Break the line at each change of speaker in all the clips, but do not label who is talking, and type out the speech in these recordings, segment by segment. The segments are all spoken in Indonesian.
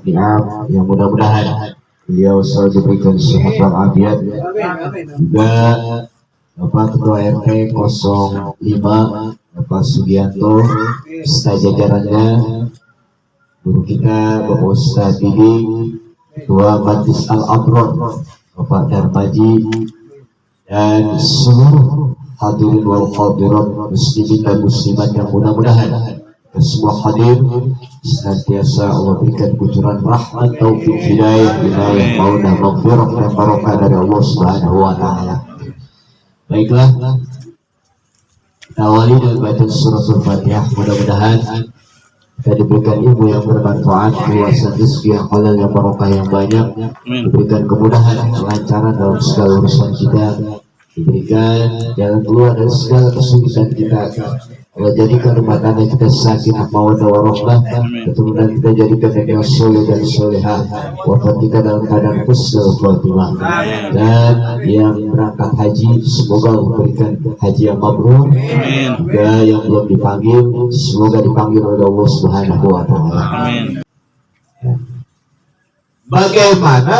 wal-ni'am, yang mudah-mudahan beliau selalu diberikan sehat walafiat. Juga Bapak Ketua RT 05 Bapak Sugianto serta jajarannya, guru kita Bapak Ustaz Didi, Ketua Majelis Al-Abror Bapak Darmaji, dan seluruh hadirin wal hadirat muslimin dan muslimat yang mudah-mudahan semua hadir senantiasa Allah berikan kucuran rahmat, taufik, hidayah, maudah, maghfirah dan barokah dari Allah Subhanahu wa taala. Baiklah, kita awali dengan bacaan surah Al-Fatihah. Mudah-mudahan kita diberikan ilmu yang bermanfaat, luasan rezeki yang halal, yang barokah yang banyak, diberikan kemudahan, kelancaran dalam segala urusan kita, diberikan jalan keluar dari segala kesulitan kita. Allah jadikan rumah tangga kita sakinah mawaddah warahmah, keturunan kita jadikan yang soleh dan solehah, wafat kita dalam keadaan husnul khotimah. Dan yang berangkat haji semoga memberikan haji yang mabrur. Juga yang belum dipanggil semoga dipanggil oleh Allah Subhanahu wa taala. Bagaimana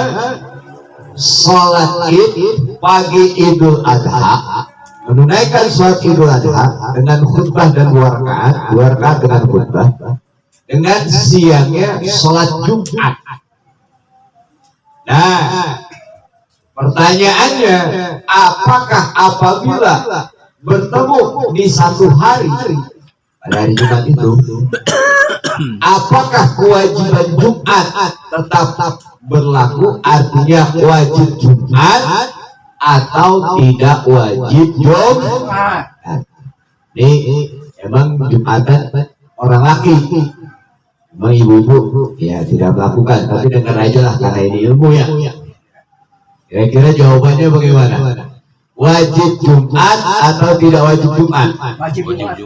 sholat Id pagi Idul Adha, menunaikan sholat Idul Adha dengan khutbah dan 2 rakaat dengan khutbah, dengan siangnya sholat Jumat. Nah, pertanyaannya, apakah apabila bertemu di satu hari pada hari Jumat itu, apakah kewajiban Jumat tetap berlaku, artinya wajib Jumat atau tidak wajib Jumat? Ini emang Jumatan orang laki, emang ibu-ibu ya tidak melakukan, tapi dengar aja lah karena ini ilmu ya. Kira-kira jawabannya bagaimana? Wajib Jumat atau tidak wajib Jumat?
Wajib Jumat.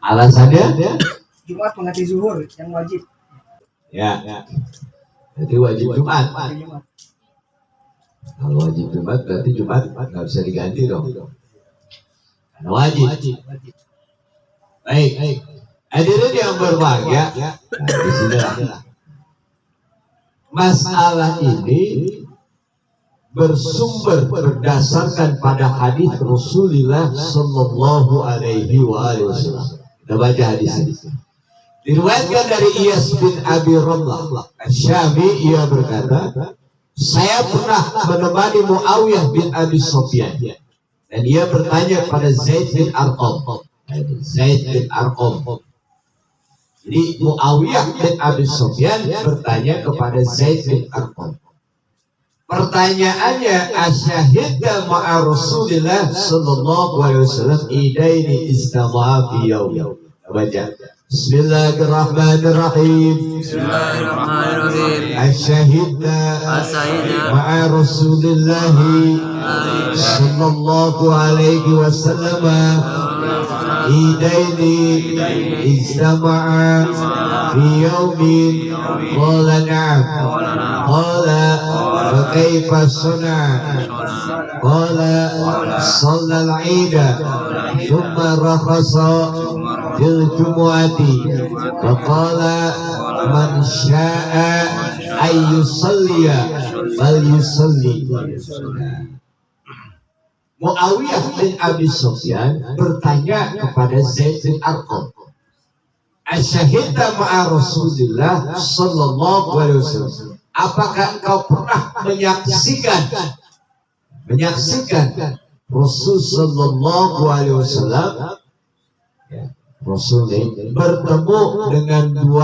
Alasannya?
Jumat mengganti zuhur yang wajib.
Ya, jadi wajib Jumat. Kalau wajib Jumat berarti Jumat nggak bisa diganti dong, karena wajib. Baik, hadirin yang berbahagia, nah, di sini lah masalah ini bersumber berdasarkan pada hadis Rasulullah Sallallahu Alaihi Wasallam. Kita baca hadis ini. Diriwayatkan dari Iyas bin Abi Ramlah Asy-Syami, ia berkata, saya pernah menemani Muawiyah bin Abi Sufyan, dan dia bertanya kepada Zaid bin Arqam. Jadi Muawiyah bin Abi Sufyan bertanya kepada Zaid bin Arqam. Pertanyaannya, asyahidda ma'a Rasulillah sallallahu alaihi wasallam idaini istama'a fi yawm. Baca. Bismillahirrahmanirrahim.
Bismillahirrahmanirrahim.
Asyahidna ma'a Rasulillah sallallahu alaihi wasallam idaini istama'a fi yawmin. Qala na'am. Qala wa kaifa suna'? Qala shalla al-'ida thumma rakhasa fil jumu'ati wa qala man syaa ay yusalliya fal yusalli. Muawiyah bin Abi Sufyan bertanya kepada Zaid bin Arqam, asyahidta ma'a Rasulillah sallallahu alaihi wasallam, apakah engkau pernah menyaksikan Rasul sallallahu alaihi wasallam, Rasul bertemu dengan 2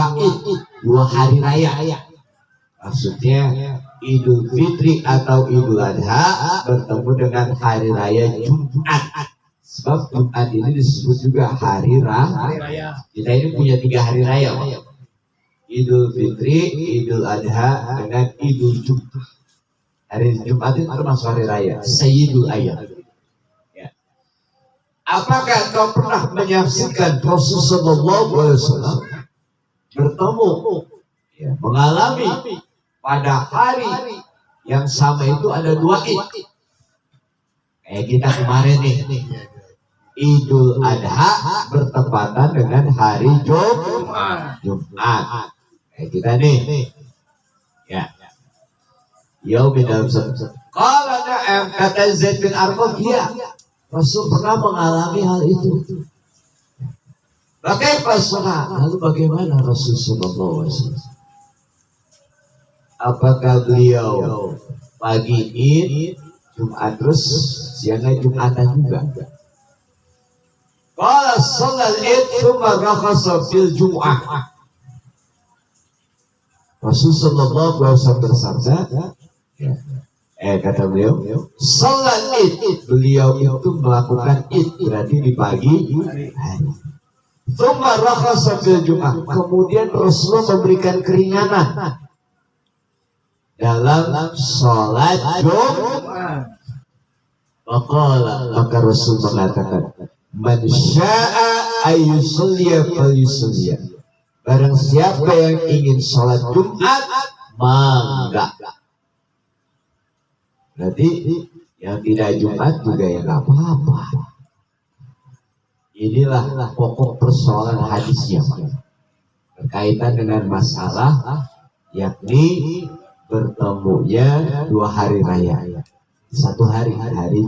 hari raya, maksudnya Idul Fitri atau Idul Adha bertemu dengan hari raya Jumat. Sebab Jumat ini disebut juga hari raya. Kita ini punya 3 hari raya, Pak. Idul Fitri, Idul Adha, dengan Idul Jumat. Hari Jumat itu termasuk hari raya, Sayyidul Ayyam. Ya. Apakah kau pernah menyaksikan Rasulullah SAW bertemu, ya, mengalami pada hari yang sama itu ada 2 Id? Kayak kita kemarin nih, Idul Adha bertepatan dengan hari Jumat. Kayak kita nih, Ya. Yaumin dalam satu. Kalau kata Zaid bin Arqam, iya, Rasul pernah mengalami hal itu. Lalu bagaimana Rasul sallallahu alaihi wasallam? Apakah beliau pagi Id, Jumat terus siangnya Jumatan juga? Qala sholal Id tsumma rakhasa fil Jum'ah. Rasul sallallahu alaihi wasallam bersabda, kata beliau, sholat Id, beliau itu melakukan Id berarti di pagi hari. Tsumma rakhasa fil Jum'ah. Kemudian Rasulullah memberikan keringanan dalam sholat Jumat. Maka Rasul mengatakan, man syaa ayyusalliya falyusalliya. Barang siapa yang ingin sholat Jumat, mangga. Berarti yang tidak Jumat juga ya nggak apa-apa. Inilah pokok persoalan hadisnya, berkaitan dengan masalah yakni bertemunya 2 hari raya, 1 hari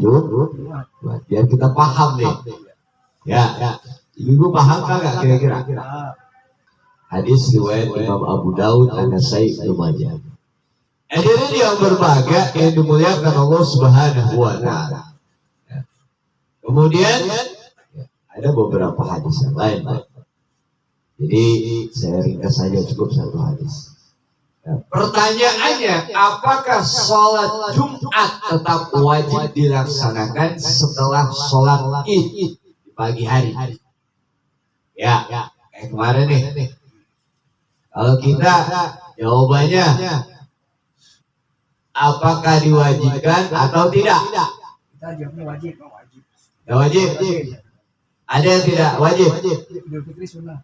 Jumat. Biar kita paham nih. Ya, ibu paham kagak kira-kira? Hadis riwayat Imam Abu Daud dan Nasai Ibnu Majah. Hadirin yang berbahagia yang dimuliakan Allah Subhanahu wa taala. Kemudian ada beberapa hadis yang lain, Pak. Jadi saya ringkas saja, cukup 1 hadis. Pertanyaannya, apakah sholat Jumat tetap wajib dilaksanakan setelah sholat Id di pagi hari? Ya, kayak kemarin nih. Kalau kita jawabannya, apakah diwajibkan atau tidak?
Kita jawabnya wajib.
Ya, wajib. Ada yang tidak wajib?
Idul Fitri sunnah.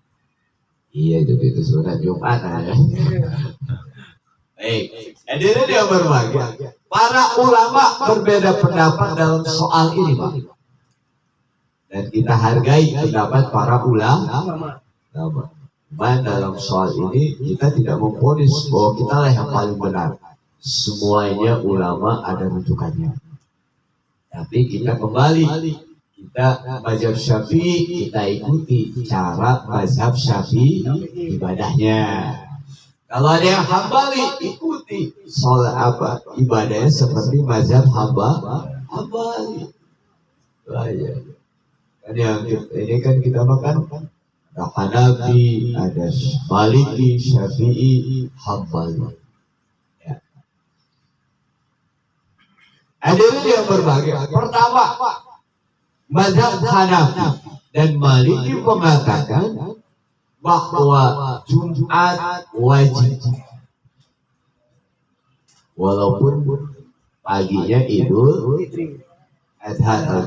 Iya, itu sunnah Jumat ya. Baik, hadirin yang berbahagia. Para ulama berbeda pendapat dalam soal ini, Pak. Dan kita hargai pendapat para ulama. Dalam soal ini kita tidak memvonis bahwa kita lah yang paling benar. Semuanya ulama ada rujukannya. Tapi kita kembali, kita mazhab Syafi'i, kita ikuti cara mazhab Syafi'i ibadahnya. Kalau ada yang Hambali, ikuti sholat ibadahnya seperti mazhab Hambali. Kan yang ini kan kita makan ada Hanafi, ada Maliki, Syafi'i, Hambali. Ya. Hadirin yang berbahagia. Pertama, mazhab Hanafi dan Maliki mengatakan bahwa Jumat wajib, walaupun paginya Idul Adha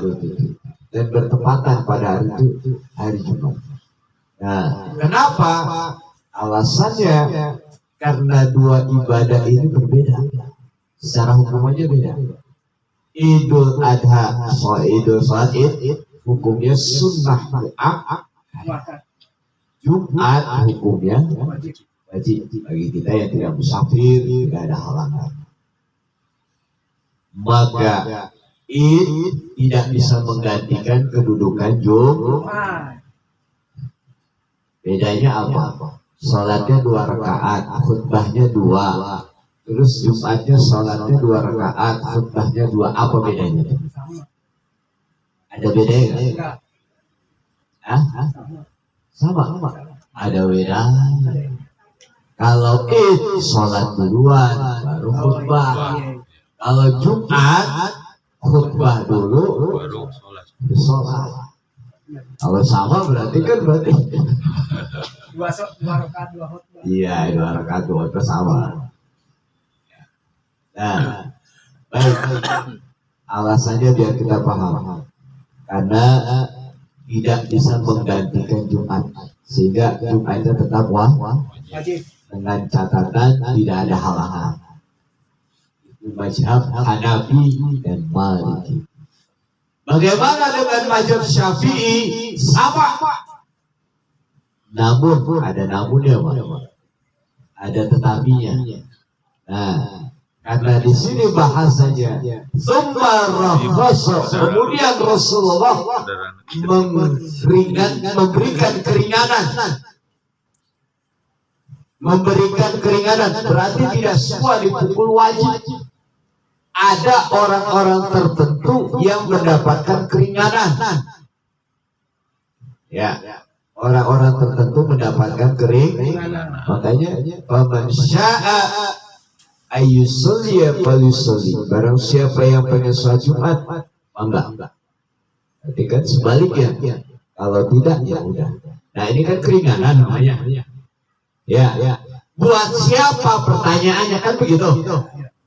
dan bertepatan pada hari itu hari Jumat. Nah, kenapa? Alasannya karena 2 ibadah ini berbeda, secara hukum aja beda. Idul Adha, sholat Id, hukumnya sunnah mu'akkad. Jumat hukumnya wajib bagi kita yang tidak musafir, tidak ada halangan. Maka Id tidak bisa menggantikan kedudukan Jumat. Bedanya apa? Salatnya 2 rakaat, khutbahnya 2. Terus Jumatnya salatnya 2 rakaat, khutbahnya 2. Apa bedanya? Ada bedanya nggak? Sama. Ada beda. Kalau Id salat duluan baru khutbah. Kalau Jumat khutbah dulu baru sholat. Kalau sama berarti
2 rakaat 2 khutbah.
Iya, 2 rakaat 2 khutbah sama. Nah, baik. Alasannya biar kita paham. Karena tidak bisa menggantikan Jumat, sehingga Jumatnya tetap wajib dengan catatan tidak ada halangan. Itu mazhab Hanafi dan Maliki. Bagaimana dengan mazhab Syafi'i? Sama. Namun ada namunnya, Pak. Ada tetapinya. Nah, karena di sini bahasanya summa rakhasa, kemudian Rasulullah memberikan keringanan, berarti tidak semua dipukul wajib. Ada orang-orang tertentu yang mendapatkan keringanan. Ya, orang-orang tertentu mendapatkan keringanan. Makanya faman syaa ayyusalli falyusalli. Barang siapa yang pengen sholat Jumat, enggak. Tapi kan sebaliknya, kalau tidak ya udah. Nah ini kan keringanan namanya. Ya. Buat siapa pertanyaannya kan begitu?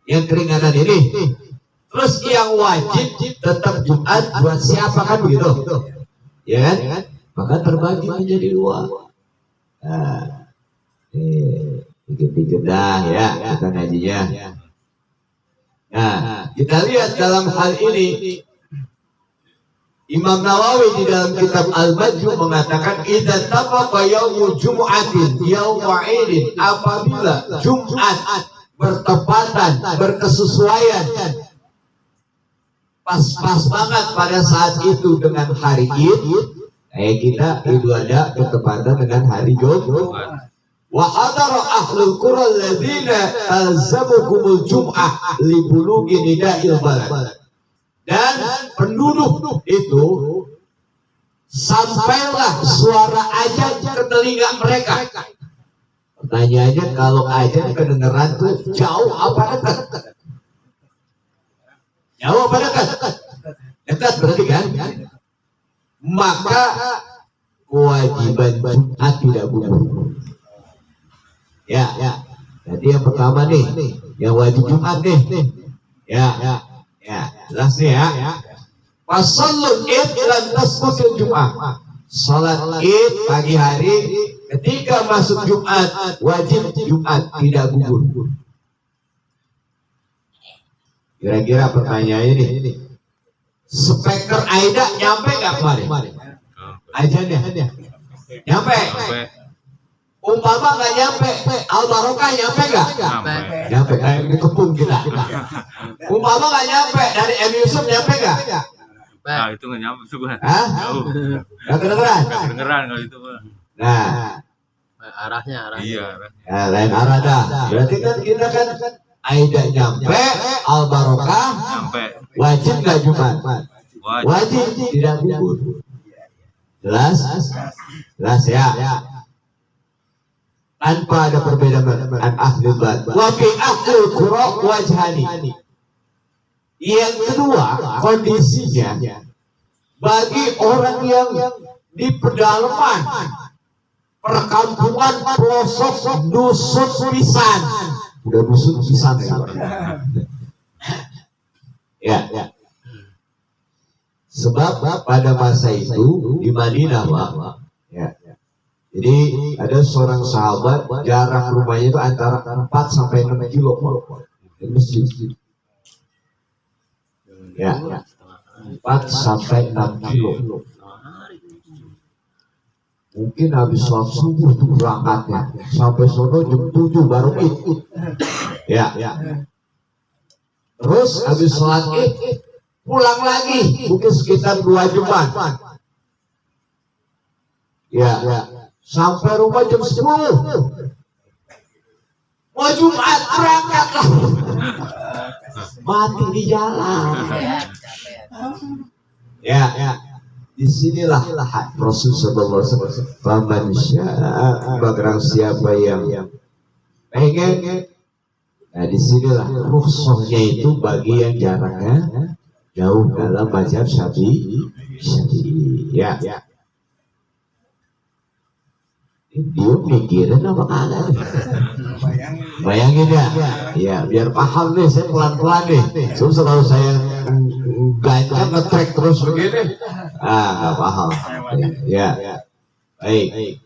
Yang keringanan ini. Terus yang wajib tetap Jumat buat siapa kan begitu? Ya kan? Maka terbagi menjadi dua. Nah, dikit-dikit dah ya kita ngajinya. Nah, kita lihat dalam hal ini Imam Nawawi di dalam kitab Al-Majmu mengatakan idza tafaqa yaumul jumu'atin yauma 'idin, apabila Jumat bertepatan, berkesesuaian, pas-pas banget pada saat itu dengan hari Id, kayak kita Idul Adha bertepatan dengan hari Jumat. Wa hadara ahlul qura alladziina alzamukumul jum'ah li bulughi nida'il balad. Dan penduduk itu sampailah suara azan ke telinga mereka. Pertanyaannya, kalau azan kedengeran tuh jauh apa dekat? Jauh apa dekat? Dekat berarti kan? Maka kewajiban Jumat tidak gugur. Ya. Jadi yang pertama nih, yang wajib Jumat nih. Ya, jelas nih ya. Fasallul Id lan tasbutul Jum'ah. Salat Id pagi hari ketika masuk Jumat, wajib Jumat tidak gugur. Kira-kira pertanyaannya ini, speaker Aida nyampe nggak kemarin? Ajannya nyampe. Umpama nggak nyampe, Al-Barokah nyampe nggak? Nyampe. Ini kepung kita. Umpama nggak nyampe, dari M Yusuf nyampe nggak?
Nah itu nggak nyampe tuh kan?
Jauh. Nggak kedengeran?
Kedengeran kalau itu mah.
Nah,
Arahnya.
Iya.
ya, lain arah dah. Berarti kan kita kan Aida nyampe, Al-Barokah
Nyampe.
wajib nggak Jumat?
Wajib.
Wajib, tidak gugur. Jelas ya. Tanpa ada perbedaan an ahli bad. Wa fi ahli qura wajhani. Yang kedua, kondisinya bagi orang yang di pedalaman, perkampungan, pelosok, dusun pisan. Udah dusun pisan ya. Ya. Sebab pada masa itu di Madinah, Pak. Ya. Jadi ada seorang sahabat, jarak rumahnya itu antara 4 sampai 6 kilo dari masjid. Ya, 4 sampai 6 kilo. Mungkin habis sholat subuh tuh berangkatnya, sampai sono jam 7 baru Id. Ya. Terus habis sholat Id pulang lagi, mungkin sekitar 2 jaman. Ya. Sampai rumah jam 10. Mau Jumat berangkat lah. Mati di jalan. Ya. Disinilah Rasul sallallahu alaihi wasallam. Faman syaa, barang siapa yang pengen. Nah disinilah rukhsahnya itu bagi yang jaraknya jauh dalam mazhab Syafi'i. Ya. Dia mikirin apa kagak? Bayangin ya, biar paham nih, saya pelan-pelan nih. Soalnya kalau saya ganjal nge-track terus begini, nggak paham. Ya, baik.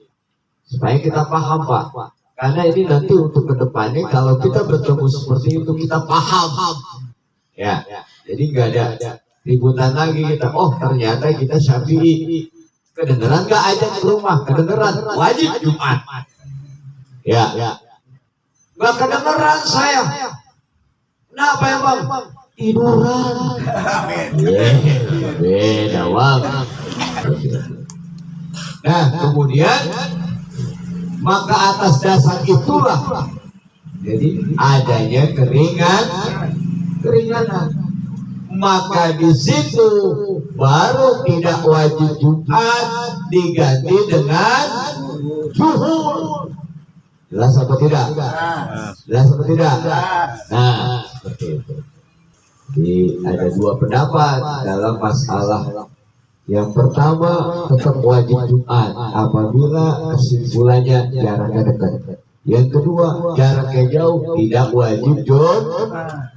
Supaya kita paham, Pak. Karena ini nanti untuk kedepannya kalau kita bertemu seperti itu kita paham. Ya, jadi nggak ada ributan lagi kita. Oh ternyata kita Syafi'i. Kedengeran gak aja ke rumah? Kedengeran, wajib Jumat. Ya. Gak kedengeran saya. Kenapa ya bang? Tiduran. Beda bang. Nah kemudian maka atas dasar itulah jadi adanya keringanan. Maka di situ baru tidak wajib Jumat diganti dengan zuhur. Jelas apa tidak? Jelas apa tidak? Nah, seperti itu. Jadi ada dua pendapat dalam masalah. Yang pertama tetap wajib Jumat apabila kesimpulannya jaraknya dekat. Yang kedua jaraknya jauh tidak wajib Jumat.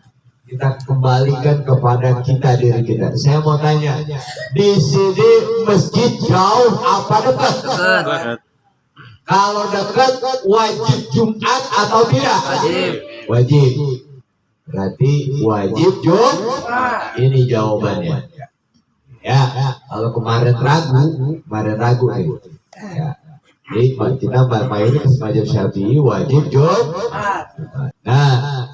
Kita kembalikan kepada kita diri kita. Saya mau tanya, di sini masjid jauh apa dekat? Kalau dekat wajib Jumat atau tidak?
Wajib.
Wajib. Berarti wajib Jumat. Ini jawabannya. Ya, kalau kemarin ragu nih. Ya. Jadi kita mayoritas mazhab Syafi'i wajib Jumat. Nah,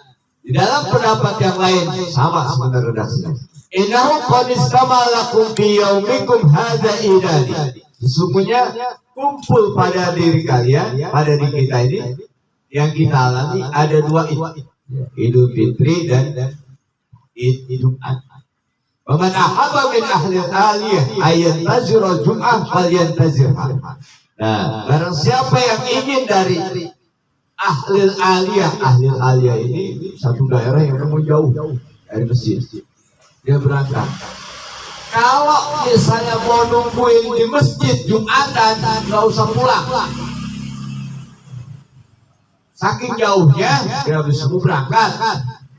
di dalam pendapat yang lain sama sebenarnya redaksinya. Innahu qad istama lakum fi yaumikum hadza idadi. Sesungguhnya kumpul pada diri kalian, pada diri kita ini yang kita alami ada dua Idul Fitri dan Idul Adha. Wa man ahabba min ahli aliyah ayat nazira jum'ah falyantazirha. Nah, barang siapa yang ingin dari ahli aliyah ini satu daerah yang memang jauh dari masjid, dia berangkat. Kalau misalnya mau nungguin di masjid Jumatan, nggak usah pulang. Saking jauhnya, dia harus berangkat.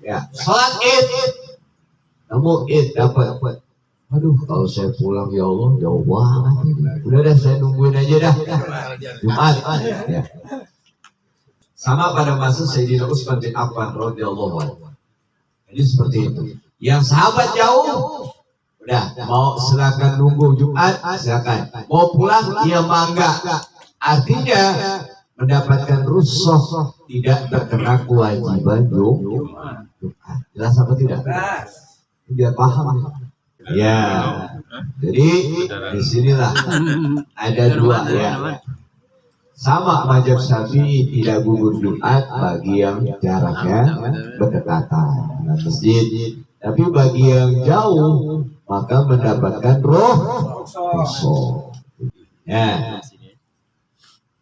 Ya, sholat Id, kamu Id dapat. Aduh, kalau saya pulang ya Allah, jauh banget. Udah deh, saya nungguin aja dah. Jumat. Ya. Sama pada masa Sayyidina Utsman bin Affan radhiyallahu anhu. Jadi seperti itu. Yang sahabat jauh, udah mau silakan nunggu Jumat, silakan. Mau pulang, ya mangga. Artinya mendapatkan rukhsah tidak terkena kewajiban Jumat. Jelas apa tidak? Biar paham. Ya. Jadi disinilah ada dua ya. Sama mazhab Syafi'i tidak gugur Jumat bagi yang jaraknya berdekatan dengan masjid. Tapi bagi yang jauh maka mendapatkan rukhsah. Ya.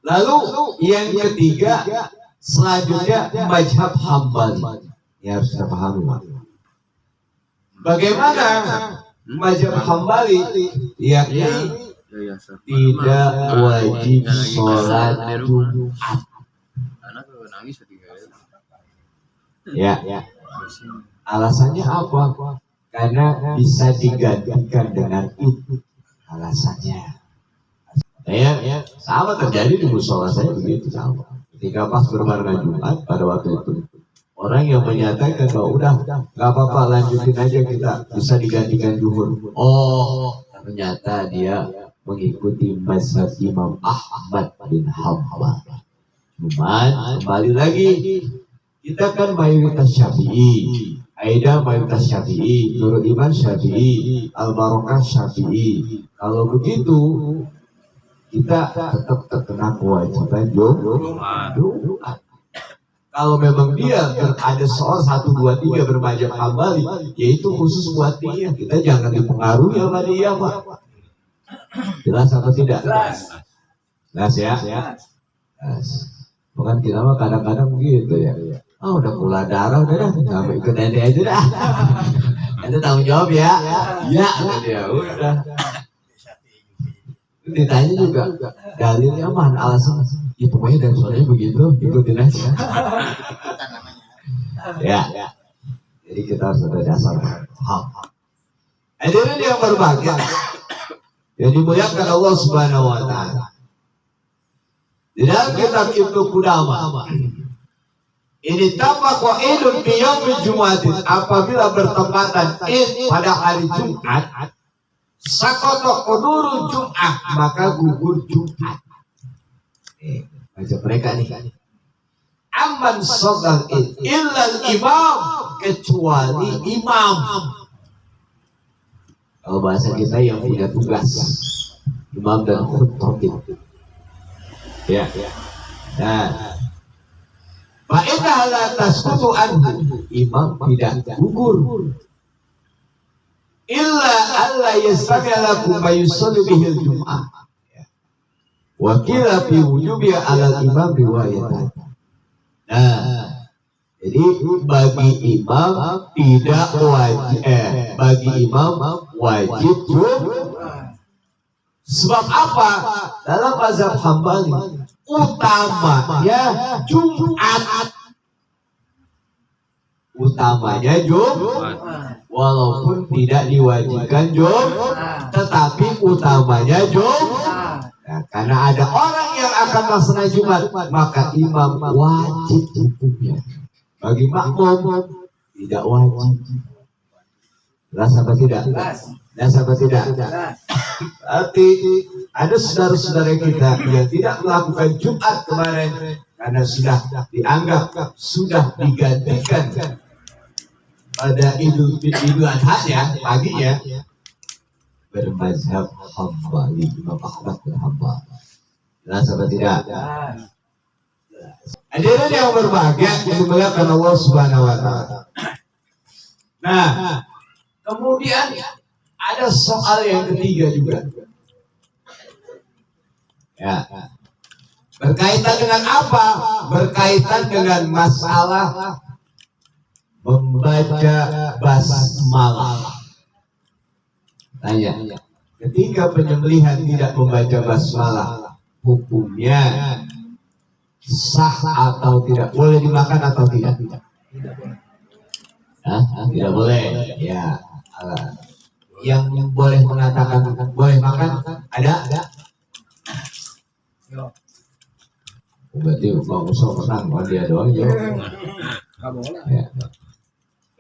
Lalu yang ketiga selanjutnya mazhab Hambali. Ya harus kita pahami. Bagaimana mazhab Hambali? Yakni tidak wajib sholat Jumat. Ya. Alasannya apa? Karena bisa digantikan dengan itu. Alasannya. Ya, sama terjadi di musola saya begitu sama. Ketika pas berbarengan Jumat pada waktu itu, orang yang menyatakan bahwa udah nggak apa-apa lanjutin aja kita bisa digantikan zuhur. Oh, ternyata dia mengikuti mazhab Imam Ahmad bin Hanbal. Cuman kembali lagi kita kan mayoritas Syafi'i, Aida mayoritas Syafi'i, Nurul Iman Syafi'i, Al-Barokah Syafi'i. Kalau begitu kita tetap terkena kewajiban Jumat. Kalau memang dia ada soal 1, 2, 3 bermazhab Hambali, yaitu khusus buat dia. Kita jangan dipengaruhi sama dia, Pak. Jelas atau tidak? Jelas ya? Jelas. Bukan kita mah kadang-kadang begitu ya. Oh udah pula darah udah dah, sampai ikut ente aja dah. Ente tanggung jawab ya. Iya, dia udah. Ditanya juga dalilnya mana alasan? Ya pokoknya dari soalnya begitu, ikutin aja. Ya. Jadi kita harus ada dasar. Hadirin yang berbahagia. Yang dimuliakan Allah Subhanahu wa taala. Di dalam kitab Ibnu Qudamah, ini tampak wa'idun fi yaumil Jumatin, apabila bertepatan id pada hari Jumat, sakoto qudurul Jum'ah, maka gugur Jumat. Baca mereka nih. Aman sholat id illal imam, kecuali imam. Kalau bahasa kita yang punya tugas, imam dan khutbah. Ya. Nah, fa'inna la tasqutu anhu, imam tidak gugur. Illa alla yastami'a lakum ma yusalli bihil jum'ah. Wa qila fi wujubi 'ala al-imam riwayatan. Nah, jadi bagi imam tidak wajib, bagi imam wajib Jumat. Sebab apa? Dalam mazhab Hambali utamanya Jumat. Utamanya Jumat. Walaupun tidak diwajibkan Jumat, tetapi utamanya Jumat. Nah, karena ada orang yang akan melaksanakan Jumat, maka imam wajib hukumnya. Bagi makmum tidak wajib. Jelas apa tidak? Jelas apa tidak? Berarti ada saudara-saudara kita yang tidak melakukan Jumat kemarin karena sudah dianggap sudah digantikan pada Idul Adha-nya paginya, bermazhab Hambali, Imam Ahmad bin Hanbal. Jelas apa tidak? Hadirin yang berbahagia dimuliakan Allah Subhanahu wa taala. Nah, kemudian ada soal yang ketiga juga. Ya. Berkaitan dengan apa? Berkaitan dengan masalah membaca basmalah. Tanya, ketika penyembelihan tidak membaca basmalah, hukumnya sah atau tidak? Boleh dimakan atau tidak? Tidak boleh. Ya. Yang boleh mengatakan boleh makan ada? Berarti Bang Uso menang, dia doang ya.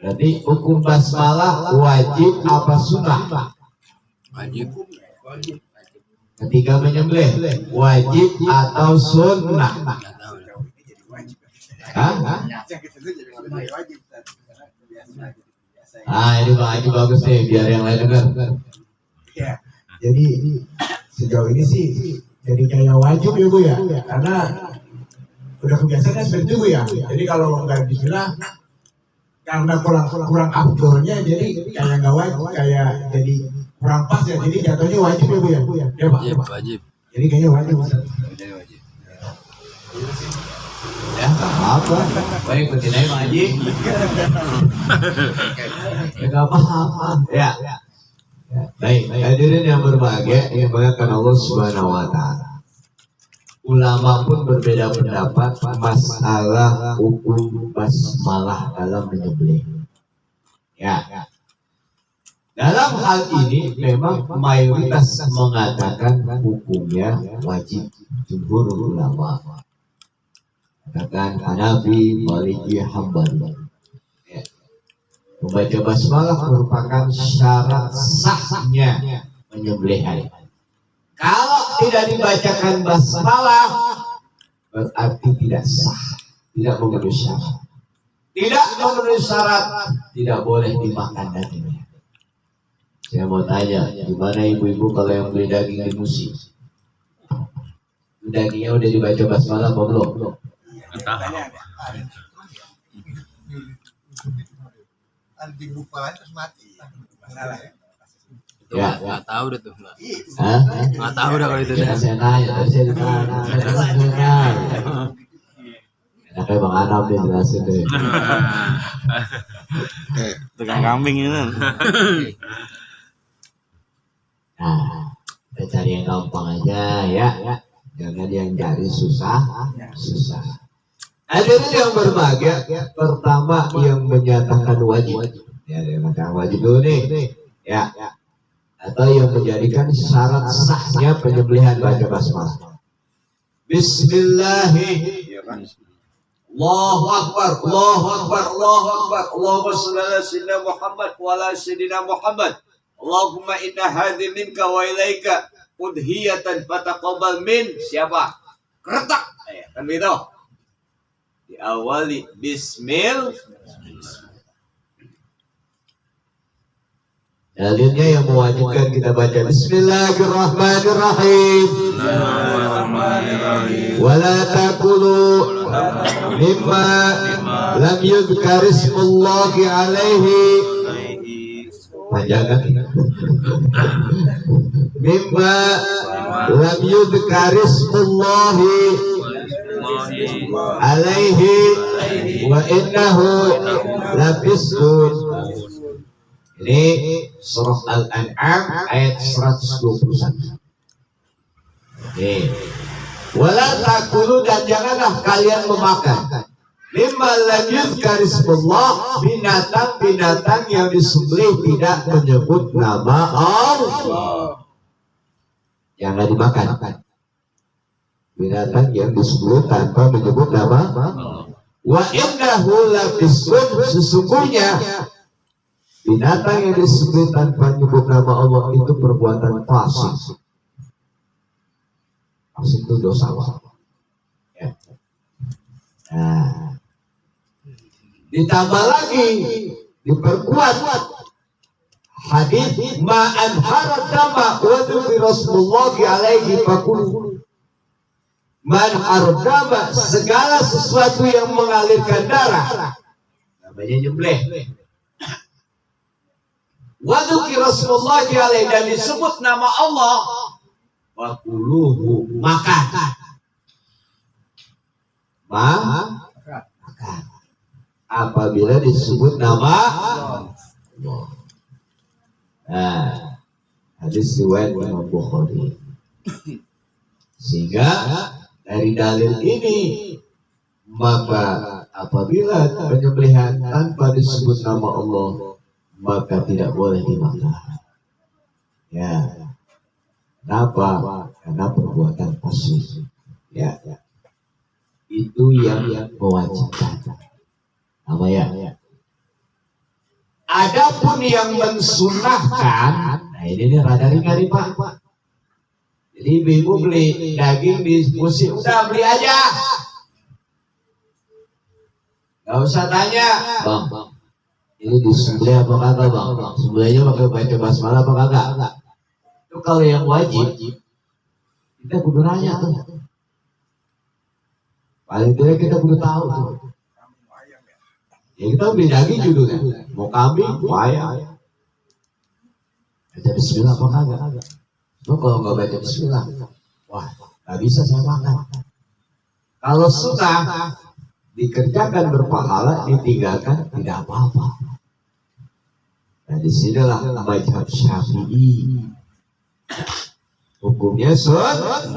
Berarti hukum basmalah wajib apa sunnah?
Wajib.
Ketika menyembelih wajib atau sunnah? Ini Bang Haji bagus nih, biar yang lain dengar.
Ya, jadi sejauh ini sih jadi kayak wajib ya Bu ya, karena udah kebiasaan kan seperti itu Bu ya. Jadi kalau nggak bismillah, karena kurang afdolnya, jadi kayak nggak wajib, kayak jadi kurang pas ya. Jadi jatuhnya wajib ya Bu ya. Ya Pak.
Wajib.
Jadi kayaknya wajib.
Ya, nggak apa-apa. Baik, ikutin aja Bang Haji. Ya, nggak apa-apa. Ya. Baik, hadirin yang berbahagia, yang dimuliakan Allah Subhanahu wa taala. Ulama pun berbeda pendapat masalah hukum basmalah dalam menyembelih. Ya. Dalam hal ini memang mayoritas mengatakan hukumnya wajib. Jumhur ulama katakan Hanafi, Maliki, Hambali. Ya. Membaca basmalah merupakan syarat sahnya penyembelihan. Kalau tidak dibacakan basmalah berarti tidak sah, tidak memenuhi syarat. Tidak memenuhi syarat, tidak boleh dimakan dagingnya. Saya mau tanya, gimana ibu-ibu kalau yang beli daging di musi? Dagingnya udah dibaca basmalah apa belum?
Dibuka terus mati.
Ya,
Nggak tahu deh tuh.
hah?
Nggak tahu dah kalau itu deh.
Ya, saya nanya, tadi saya ditanya, saya nanya. Ya, kayak Bang Anam dia jelasin deh.
Tukang kambing ini.
Nah, kita cari yang gampang aja ya. Jangan yang cari susah. Hadirin yang berbahagia, pertama yang menyatakan wajib. Ya, yang menyatakan wajib dulu nih. Ya. Atau yang menjadikan syarat sahnya penyembelihan baca basmalah. Bismillahirrahmanirrahim. Allahu Akbar, Allahu Akbar, Allahu Akbar. Allahumma shalli ala sayyidina Muhammad wa ala sayyidina Muhammad. Allahumma inna hadhi minka wa ilaika udhiyatan fataqabbal min siapa? Keretak. Kan begitu.
diawali bismil.
Dalilnya yang mewajibkan kita baca Bismillahirrahmanirrahim. Wala takulu mimma lam yudhkar ismullahi alaihi. Panjangan. Mimma lam yudhkar ismullahi alaihi wa innahu lafiskun. Ini surah Al-An'am ayat 121. Nih. Wala takulu, dan janganlah kalian memakan mimma lam yuzkar ismullah, binatang-binatang yang disembelih tidak menyebut nama Allah. Jangan dimakan. Binatang yang disembelih tanpa menyebut nama Allah. Wa innahu lafiskun, sesungguhnya binatang yang disembelih tanpa menyebut nama Allah itu perbuatan fasik. Fasik itu dosa. Ya. Nah, ditambah lagi, diperkuat hadis ma'an haradama wa dzikri Rasulullah alaihi fakul. Man haradama, segala sesuatu yang mengalirkan darah, namanya nyembelih. Wa dzikri Rasulullah alaihi, dan disebut nama Allah, wa kuluhu, makan. Makan. Apabila disebut nama Allah. Nah, hadis riwayat Imam Bukhari. Sehingga dari dalil ini, maka apabila penyembelihan tanpa disebut nama Allah, maka tidak boleh dimakan. Ya. Kenapa? Karena perbuatan fasik. Ya. Itu yang mewajibkan. Apa ya? Adapun yang mensunahkan, nah ini nih rada ringan nih Pak. Jadi ibu beli daging di musim, udah beli aja. Gak usah tanya, Bang. Ini disembelih apa kagak Bang? Sembelihnya pakai baca basmalah apa kagak? Itu kalau yang wajib, kita kudu nanya tuh. Paling tidak kita kudu tahu tuh. Ya kita beli daging juga kan, mau kambing, mau ayam. Baca bismillah apa kagak? Lo kalau nggak baca bismillah, wah nggak bisa saya makan. Kalau sunnah dikerjakan berpahala, ditinggalkan tidak apa-apa. Nah disinilah mazhab Syafi'i. Hukumnya sunnah.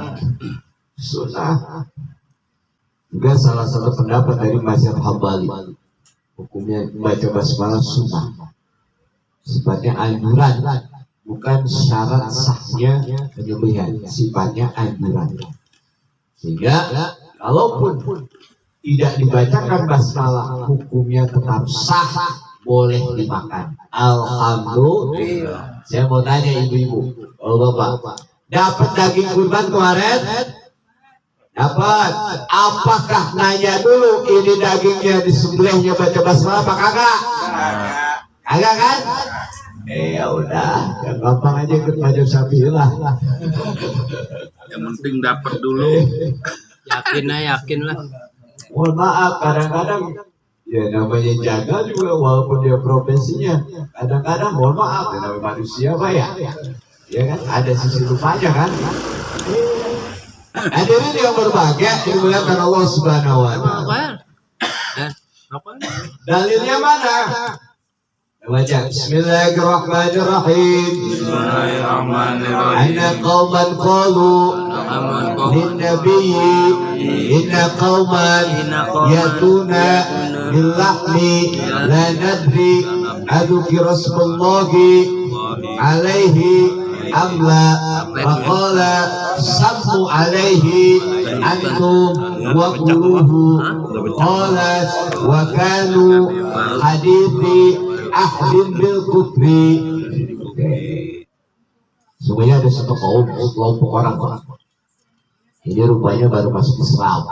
Juga salah satu pendapat dari mazhab Hambali. Hukumnya membaca basmalah sunnah. Sifatnya anjuran, bukan syarat sahnya penyembelihan. Sifatnya anjuran. Sehingga kalaupun tidak dibacakan basmalah, hukumnya tetap sah, boleh dimakan. Alhamdulillah. Saya mau tanya ibu-ibu, kalau bapak dapat daging kurban kemarin, dapat. Apakah nanya dulu ini dagingnya disembelihnya baca basmalah apa kagak? Kagak kan? Ya udah, yang gampang aja ikut mazhab Syafi'i lah.
Yang penting dapat dulu. Yakin lah.
Mohon maaf, kadang-kadang ya namanya jaga juga walaupun dia profesinya, kadang-kadang mohon maaf, ya namanya manusia Pak ya. Ya kan, ada sisi lupanya kan. Hadirin yang berbahagia, dimuliakan Allah Subhanahu wa Ta'ala. Dalilnya mana? Baca Bismillahirrahmanirrahim. Inna qauman qalu lin nabiyyi inna qauman yatuna bil lahmi la nadri adukir Rasulullahi alaihi amla faqala sammu alaihi antum wa quluhu qalat wa kanu hadithi ahdin bil kufri. Semuanya ada satu kelompok orang. Ini rupanya baru masuk Islam.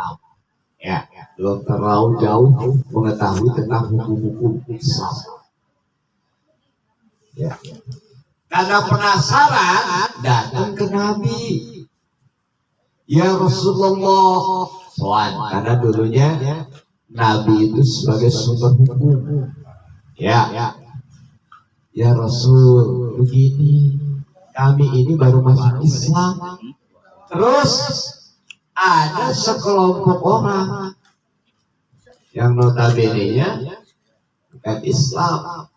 Ya. belum terlalu jauh mengetahui tentang hukum-hukum Islam. Ya. Karena penasaran datang ke Nabi. Ya Rasulullah, karena dulunya Nabi itu sebagai sumber hukum. Ya Rasul, begini, kami ini baru masuk Islam. Terus ada sekelompok orang yang notabene-nya bukan Islam,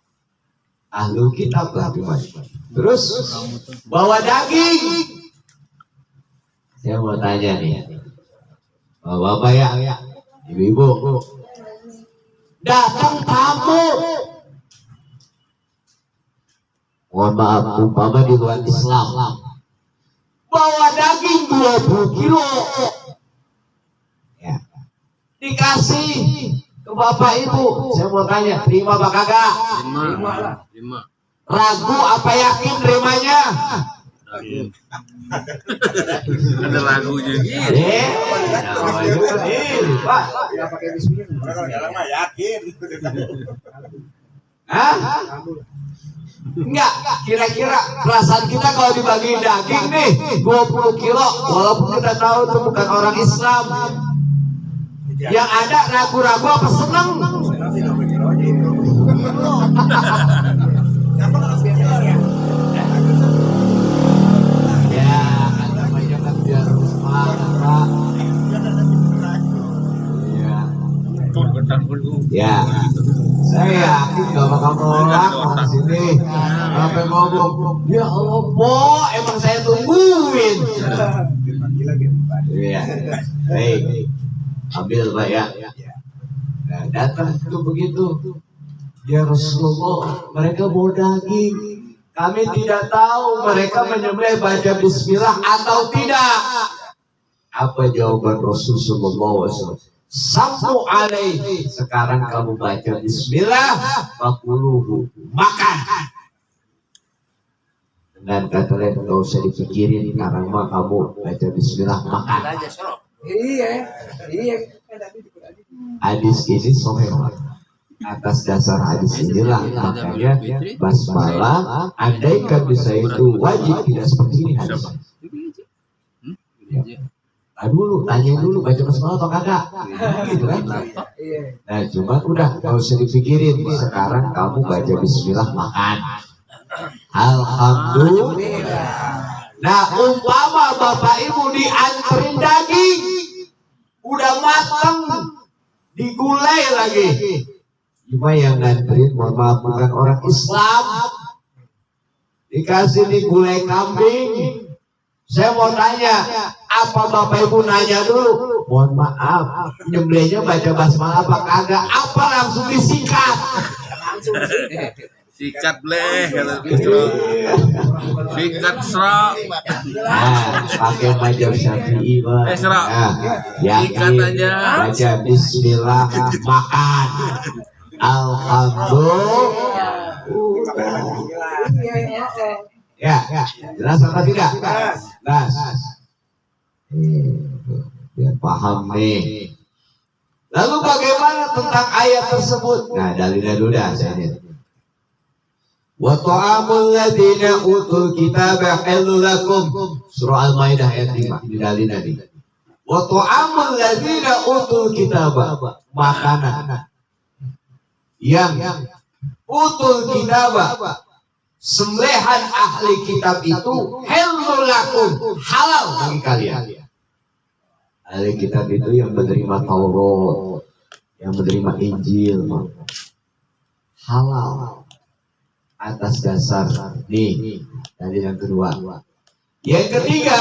ahlul kitab lah gimana. Terus bawa daging. Saya mau tanya nih, bapak ya, ibu-ibu, datang tamu, mohon maaf, umpama di luar Islam, bawa daging 20 kilo, ya, dikasih ke bapak ibu. Saya mau tanya, terima apa kagak?
Lima.
Ragu apa yakin terimanya?
Ada lagunya gitu.
Pak.
Orang mah yakin.
Hah? Enggak, kira-kira perasaan kita kalau dibagi daging nih 20 kilo, walaupun kita tahu itu bukan orang Islam, yang ada ragu-ragu apa seneng? Ya, namanya kan biar semangat, Pak. Ya, saya yakin gak bakal nolak di sini. Sampai ngomong, ya Allah, Po, emang saya tungguin. Iya, baik, ambil Pak ya. Nah, datang itu begitu. Ya Rasulullah, mereka mau daging. Kami tidak tahu mereka menyembelih baca bismillah atau tidak. Apa jawaban Rasulullah SAW? Sampu alaihi. Sekarang kamu baca bismillah, fakuluhu, makan. Dengan kata lain, gak usah dipikirin, karena mah kamu baca bismillah, makan.
Iya.
Hadis ini sahih. Atas dasar hadis inilah makanya basmalah andaikan bisa itu wajib, tidak seperti ini hadis. Dulu tanya dulu baca basmalah apa kagak, gitu kan? Nah cuma udah gak usah dipikirin, sekarang kamu baca bismillah, makan. Alhamdulillah. Nah umpama bapak ibu dianterin daging udah mateng, digulai lagi, cuma yang nganterin mohon maaf bukan orang Islam, dikasih digulai kambing. Saya mau tanya, apa bapak ibu nanya dulu, mohon maaf nyembelihnya baca basmalah apa kagak, apa langsung disikat?
Sikat bleh kalau gitu. Sikat serok.
Nah, pakai mazhab Syafi'i, Pak.
Serok.
Nah,
Sikat
yakin
aja.
baca bismillah, makan. Alhamdulillah. Ya, jelas apa tidak? Jelas. Biar paham nih. Lalu bagaimana tentang ayat tersebut? Nah, dalilnya dulu dah saya lihat. Wa ta'amul ladzina utul kitaba halal lakum. Surah Al-Maidah ayat 5 di dalil tadi. Wa ta'amul ladzina utul kitaba, makanan yang utul kitaba, sembelihan ahli kitab itu halal lakum, halal bagi kalian. Ahli kitab itu yang menerima Taurat, yang menerima Injil, halal. Atas dasar nih dari yang kedua. Yang ketiga,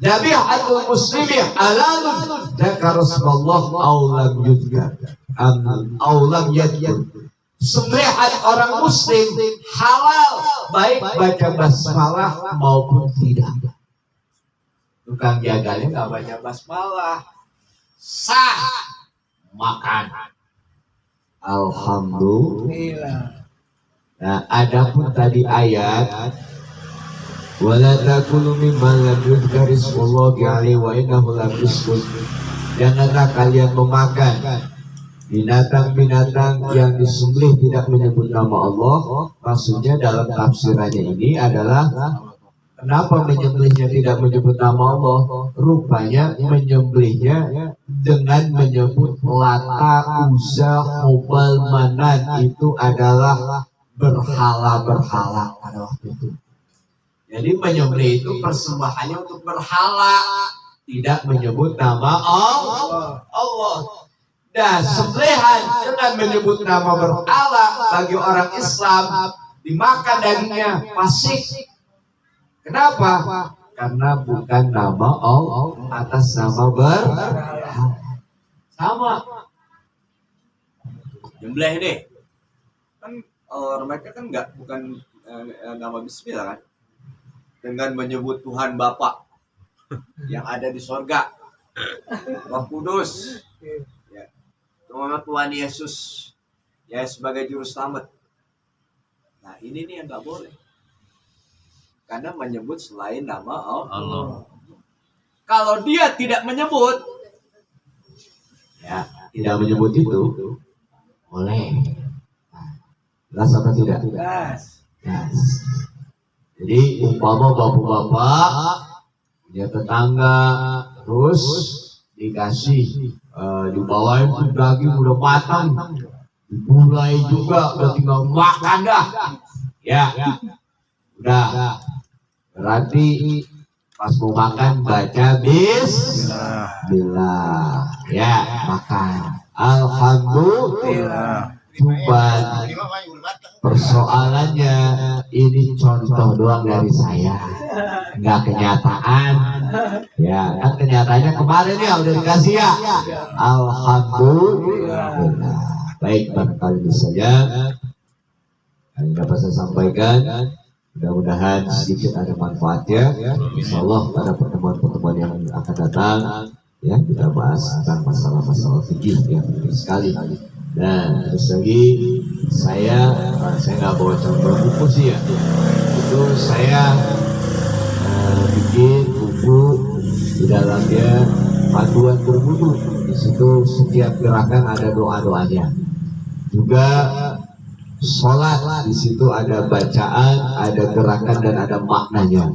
Dhabihatul muslimi halalun dzakara Rasulullah aulam yudhkar aulam yadkur. Sembelihan orang muslim halal, baik baca basmalah maupun tidak. Tukang jaganya nggak baca basmalah, sah makan. Alhamdulillah. Nah, adapun tadi ayat wala takulu mimma lam yudhkar ismullahi alaihi wa innahu lafisqun. janganlah kalian memakan binatang-binatang yang disembelih tidak menyebut nama Allah. Maksudnya dalam tafsirannya ini adalah kenapa menyembelihnya tidak menyebut nama Allah? Rupanya menyembelihnya dengan menyebut Lata, Uzza, Hubal, Manan, itu adalah berhala-berhala pada waktu itu. Jadi menyembelih itu persembahannya untuk berhala, tidak menyebut nama Allah. Dan sembelihan dengan menyebut nama berhala bagi orang Islam dimakan dagingnya fasik. Kenapa? Karena bukan nama Allah atas nama berhala. Sama.
Jembleh deh. Kan mereka kan bukan nama Bismillah kan. Dengan menyebut Tuhan Bapa yang ada di sorga, Roh Kudus, ya, nama Tuhan Yesus, ya sebagai juru selamat. Nah ini nih yang nggak boleh, karena menyebut selain nama Allah. Kalau dia tidak menyebut,
Ya, tidak menyebut itu boleh. Jelas apa tidak? Jelas. Jadi umpama bapak-bapak dia tetangga terus dikasih dibawain tuh daging udah matang, dimulai juga udah tinggal makan dah. Ya, udah. Berarti pas mau makan baca Bismillah. Ya, makan. Alhamdulillah. Cuman persoalannya ini contoh doang dari saya, nggak kenyataan. Ya, kan kenyataannya kemarin ya udah dikasih ya. Alhamdulillah. Baik, barangkali ini saja yang dapat saya sampaikan. Mudah-mudahan sedikit ada manfaatnya. Insyaallah pada pertemuan-pertemuan yang akan datang ya kita bahas tentang masalah-masalah fikih yang penting sekali. Nah, terus lagi saya nggak bawa contoh buku sih ya. Itu saya bikin buku di dalamnya panduan berwudu. Di situ setiap gerakan ada doa-doanya. Juga sholat di situ ada bacaan, ada gerakan dan ada maknanya.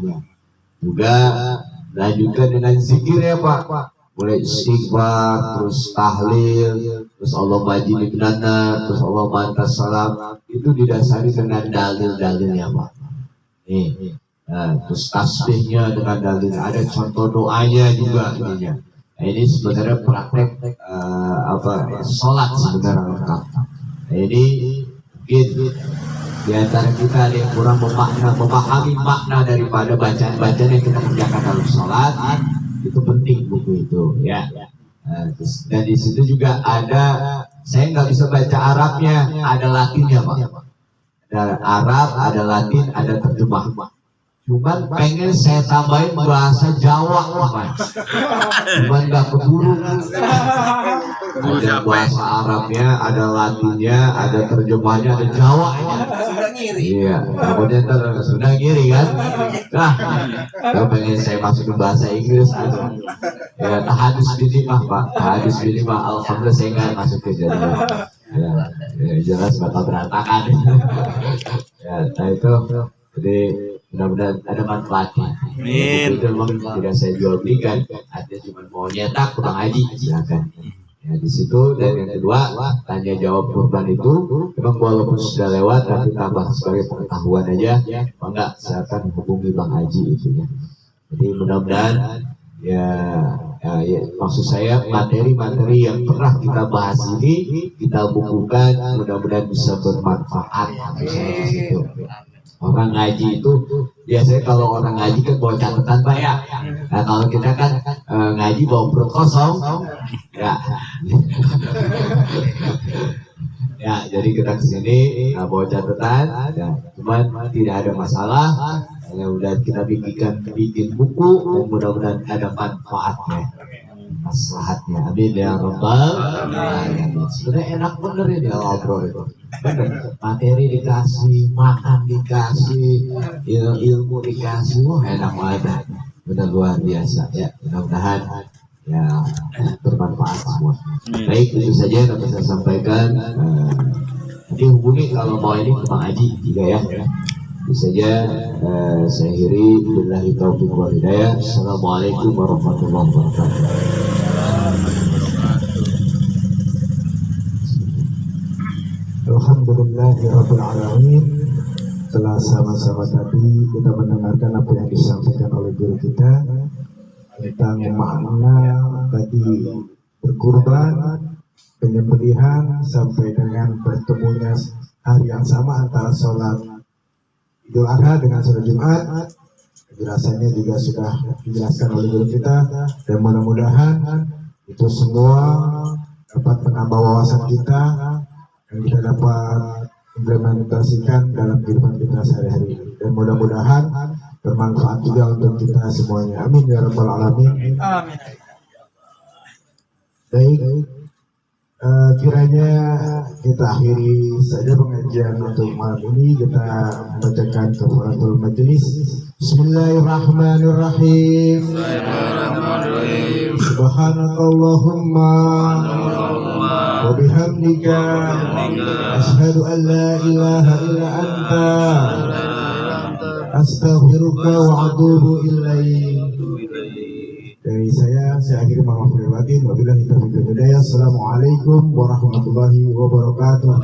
Juga lanjutkan dengan zikir ya Pak. Mulai istighfar, terus tahlil, terus Allah majid ibnana, terus Allah mantas salam, itu didasari dengan dalil-dalilnya Pak. Terus tasbihnya dengan dalil, ada contoh doanya juga ininya. Nah, ini sebenarnya praktek sholat sebenarnya lengkap. Nah, ini mungkin di antara kita ada yang kurang memahami makna daripada bacaan-bacaan yang kita kerjakan dalam sholat. Itu penting buku itu ya. Dan di situ juga ada, saya nggak bisa baca Arabnya, ada Latinnya Pak. Ada Arab, ada Latin, ada terjemah. Cuman pengen saya tambahin bahasa Jawa Pak. Cuman nggak keburu. Ada bahasa Arabnya, ada Latinnya, ada terjemahnya, ada Jawanya. Iya, kemudian sudah ngiri kan? Nah, kalau pengen saya masuk ke bahasa Inggris gitu. Ya, tahadus bilimah Pak, tahadus bilimah. Alhamdulillah saya nggak masuk ke jadi. Ya, jelas bakal berantakan. Ya, nah itu, jadi mudah-mudahan ada manfaatnya. Itu memang tidak saya jual belikan, artinya cuma mau nyetak kurang haji, silakan. Ya, di situ. Dan yang kedua, tanya jawab kurban itu memang walaupun sudah lewat tapi tambah sebagai pengetahuan aja. Enggak, silakan hubungi Bang Haji itu ya. Jadi mudah-mudahan ya, maksud saya materi-materi yang pernah kita bahas ini kita bukukan, mudah-mudahan bisa bermanfaat di situ. Orang ngaji itu biasanya kalau orang ngaji kan bawa catatan Pak ya. Nah, kalau kita kan ngaji bawa perut kosong ya. Ya, jadi kita kesini bawa catatan ya. Cuman tidak ada masalah. Ya udah kita bikin buku dan mudah-mudahan ada manfaatnya, maslahatnya. Amin ya rabbal alamin. Sebenarnya enak bener ini ngobrol itu. Bener. Materi dikasih, makan dikasih, ilmu dikasih, wah enak banget. Benar luar biasa ya. Mudah-mudahan ya bermanfaat semua. Baik, itu saja yang dapat saya sampaikan. Nanti hubungi kalau mau ini ke Bang Haji juga ya. Itu saja saya akhiri. Billahi taufiq wal hidayah. Assalamualaikum warahmatullahi wabarakatuh.
Alhamdulillahirabbil alamin. Telah sama-sama tadi kita mendengarkan apa yang disampaikan oleh guru kita tentang makna tadi berkurban, penyembelihan sampai dengan bertemunya hari yang sama antara sholat Idul Adha dengan sholat Jumat. Penjelasannya juga sudah dijelaskan oleh guru kita, dan mudah-mudahan itu semua dapat menambah wawasan kita yang kita dapat implementasikan dalam kehidupan kita sehari-hari, dan mudah-mudahan bermanfaat juga untuk kita semuanya. Amin ya rabbal alamin.
Amin.
Baik, kiranya kita akhiri saja pengajian untuk malam ini. Kita membacakan kafaratul majelis. Bismillahirrahmanirrahim. Subhanakallahumma wa bihamdika asyhadu an la ilaha illa anta astaghfiruka wa atubu ilaik. Dari saya akhiri mengakhiri batin. Wabillahi taufiq wal hidayah. Assalamualaikum warahmatullahi wabarakatuh.